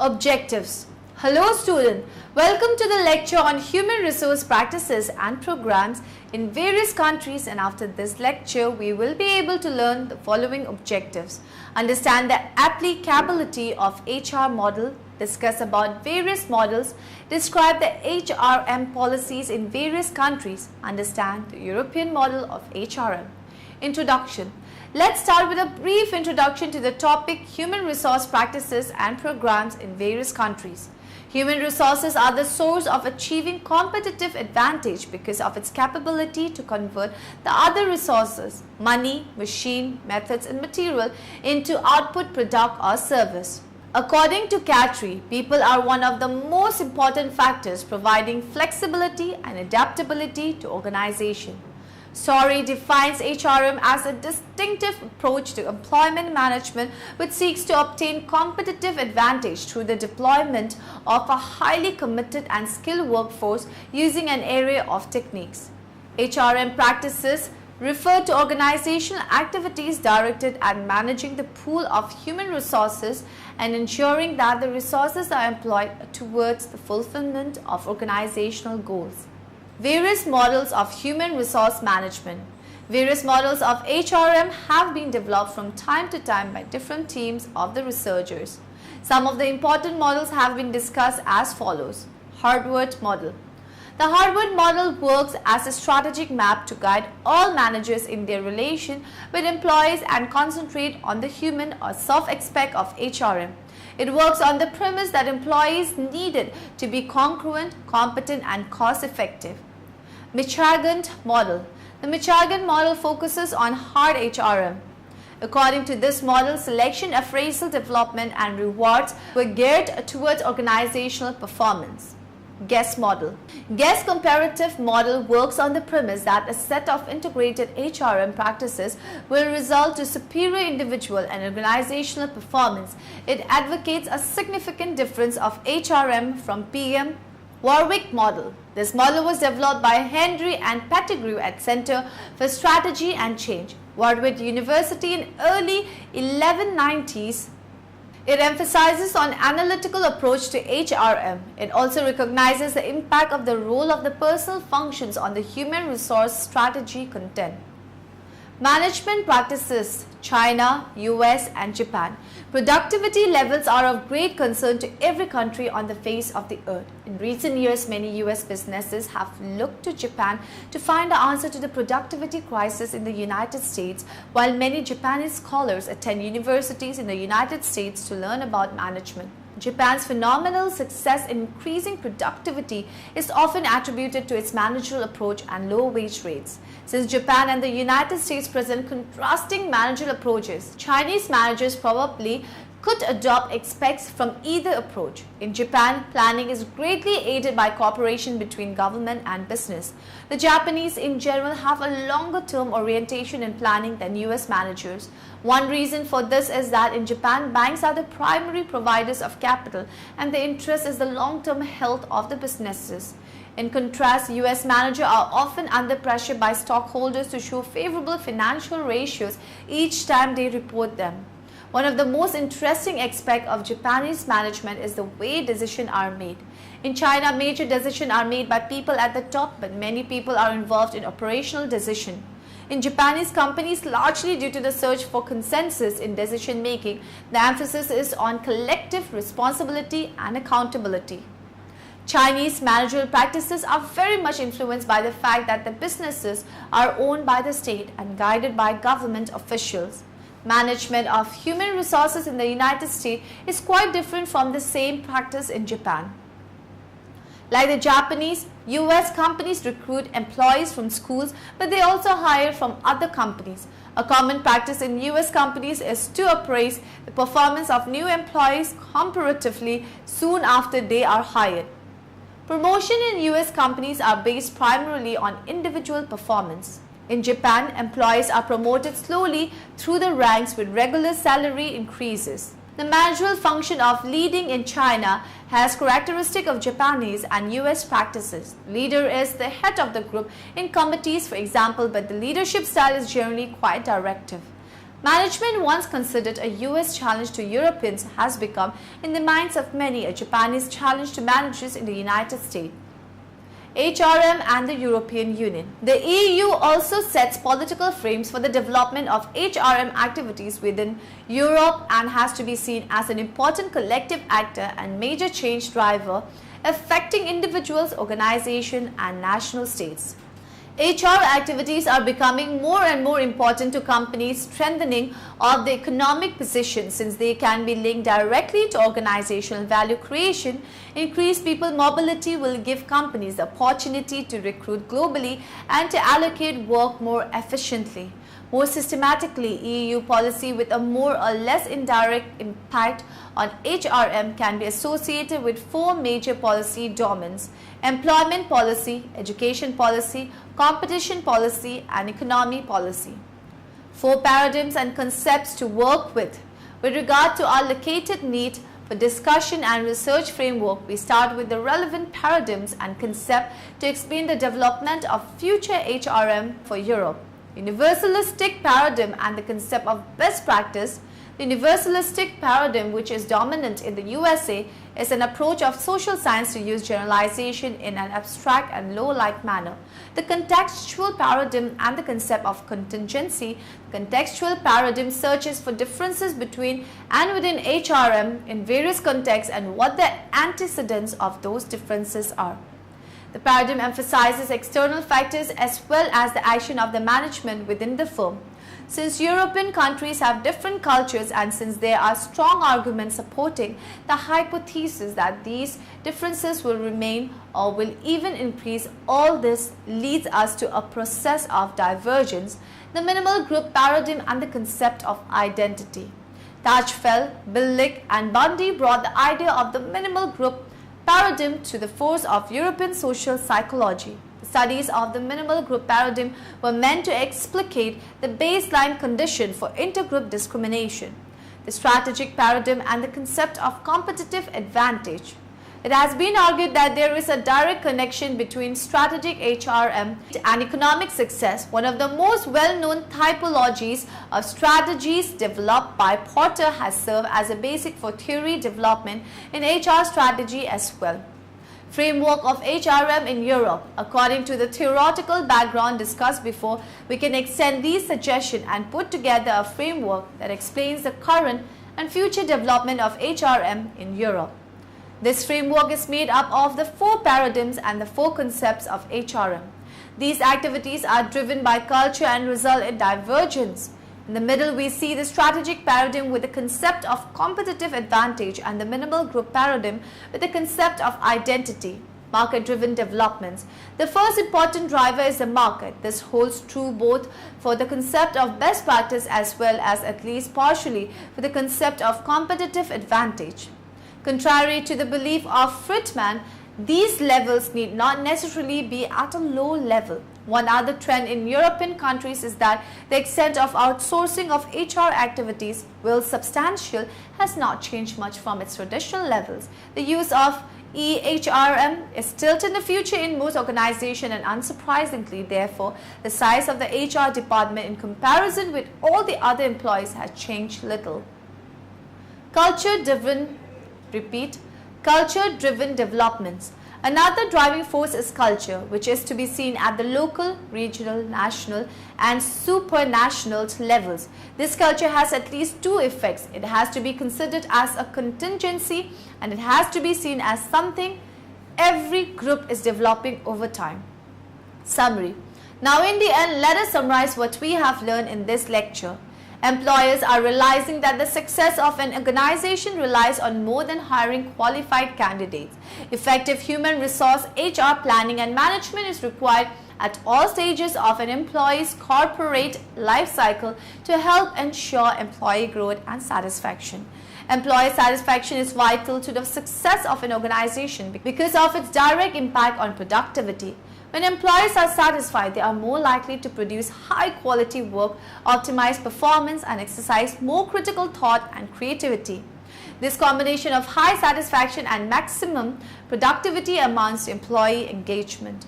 Objectives. Hello student, welcome to the lecture on human resource practices and programs in various countries, and after this lecture we will be able to learn the following objectives. Understand the applicability of HR model, discuss about various models, describe the HRM policies in various countries, understand the European model of HRM. Introduction. Let's start with a brief introduction to the topic human resource practices and programs in various countries. Human resources are the source of achieving competitive advantage because of its capability to convert the other resources, money, machine, methods and material into output, product or service. According to Catry, people are one of the most important factors providing flexibility and adaptability to organization. Story defines HRM as a distinctive approach to employment management which seeks to obtain competitive advantage through the deployment of a highly committed and skilled workforce using an array of techniques. HRM practices refer to organizational activities directed at managing the pool of human resources and ensuring that the resources are employed towards the fulfillment of organizational goals. Various models of human resource management. Various models of HRM have been developed from time to time by different teams of the researchers. Some of the important models have been discussed as follows. Harvard model. The Harvard model works as a strategic map to guide all managers in their relation with employees and concentrate on the human or soft aspect of HRM. It works on the premise that employees needed to be congruent, competent and cost-effective. Michigan model. The Michigan model focuses on hard HRM. According to this model, selection, appraisal, development and rewards were geared towards organizational performance. Guess model. Guess comparative model works on the premise that a set of integrated HRM practices will result to superior individual and organizational performance. It advocates a significant difference of HRM from PM. Warwick model. This model was developed by Henry and Pettigrew at Center for Strategy and Change, Warwick University in early 1190s. It emphasizes on analytical approach to HRM. It also recognizes the impact of the role of the personal functions on the human resource strategy content. Management practices. China, US and Japan. Productivity levels are of great concern to every country on the face of the earth. In recent years, many US businesses have looked to Japan to find the answer to the productivity crisis in the United States, while many Japanese scholars attend universities in the United States to learn about management. Japan's phenomenal success in increasing productivity is often attributed to its managerial approach and low wage rates. Since Japan and the United States present contrasting managerial approaches, Chinese managers probably could adopt aspects from either approach. In Japan, planning is greatly aided by cooperation between government and business. The Japanese in general have a longer-term orientation in planning than US managers. One reason for this is that in Japan, banks are the primary providers of capital and the interest is the long-term health of the businesses. In contrast, US managers are often under pressure by stockholders to show favorable financial ratios each time they report them. One of the most interesting aspects of Japanese management is the way decisions are made. In China, major decisions are made by people at the top, but many people are involved in operational decisions. In Japanese companies, largely due to the search for consensus in decision making, the emphasis is on collective responsibility and accountability. Chinese managerial practices are very much influenced by the fact that the businesses are owned by the state and guided by government officials. Management of human resources in the United States is quite different from the same practice in Japan. Like the Japanese, US companies recruit employees from schools, but they also hire from other companies. A common practice in US companies is to appraise the performance of new employees comparatively soon after they are hired. Promotion in US companies are based primarily on individual performance. In Japan, employees are promoted slowly through the ranks with regular salary increases. The managerial function of leading in China has characteristic of Japanese and US practices. Leader is the head of the group in committees, for example, but the leadership style is generally quite directive. Management, once considered a US challenge to Europeans, has become, in the minds of many, a Japanese challenge to managers in the United States. HRM and the European Union. The EU also sets political frames for the development of HRM activities within Europe and has to be seen as an important collective actor and major change driver affecting individuals, organizations, and national states. HR activities are becoming more and more important to companies' strengthening of the economic position since they can be linked directly to organizational value creation. Increased people mobility will give companies the opportunity to recruit globally and to allocate work more efficiently. More systematically, EU policy with a more or less indirect impact on HRM can be associated with four major policy domains: employment policy, education policy, competition policy, and economy policy. Four paradigms and concepts to work with. With regard to our located need for discussion and research framework, we start with the relevant paradigms and concept to explain the development of future HRM for Europe. Universalistic paradigm and the concept of best practice. The universalistic paradigm, which is dominant in the USA, is an approach of social science to use generalization in an abstract and law-like manner. The contextual paradigm and the concept of contingency. The contextual paradigm searches for differences between and within HRM in various contexts and what the antecedents of those differences are. The paradigm emphasizes external factors as well as the action of the management within the firm. Since European countries have different cultures and since there are strong arguments supporting the hypothesis that these differences will remain or will even increase, all this leads us to a process of divergence, the minimal group paradigm and the concept of identity. Tajfel, Billig and Bundy brought the idea of the minimal group paradigm to the force of European social psychology. The studies of the minimal group paradigm were meant to explicate the baseline condition for intergroup discrimination, the strategic paradigm and the concept of competitive advantage. It has been argued that there is a direct connection between strategic HRM and economic success. One of the most well-known typologies of strategies developed by Porter has served as a basic for theory development in HR strategy as well. Framework of HRM in Europe. According to the theoretical background discussed before, we can extend these suggestions and put together a framework that explains the current and future development of HRM in Europe. This framework is made up of the four paradigms and the four concepts of HRM. These activities are driven by culture and result in divergence. In the middle, we see the strategic paradigm with the concept of competitive advantage and the minimal group paradigm with the concept of identity. Market-driven developments. The first important driver is the market. This holds true both for the concept of best practice as well as, at least partially, for the concept of competitive advantage. Contrary to the belief of Friedman, these levels need not necessarily be at a low level. One other trend in European countries is that the extent of outsourcing of HR activities, while substantial, has not changed much from its traditional levels. The use of EHRM is still in the future in most organizations, and unsurprisingly, therefore, the size of the HR department in comparison with all the other employees has changed little. Culture-driven developments. Another driving force is culture, which is to be seen at the local, regional, national and supranational levels. This culture has at least two effects. It has to be considered as a contingency and it has to be seen as something every group is developing over time. Summary. Now in the end, let us summarize what we have learned in this lecture. Employers are realizing that the success of an organization relies on more than hiring qualified candidates. Effective human resource HR planning and management is required at all stages of an employee's corporate life cycle to help ensure employee growth and satisfaction. Employee satisfaction is vital to the success of an organization because of its direct impact on productivity. When employees are satisfied, they are more likely to produce high-quality work, optimize performance, and exercise more critical thought and creativity. This combination of high satisfaction and maximum productivity amounts to employee engagement.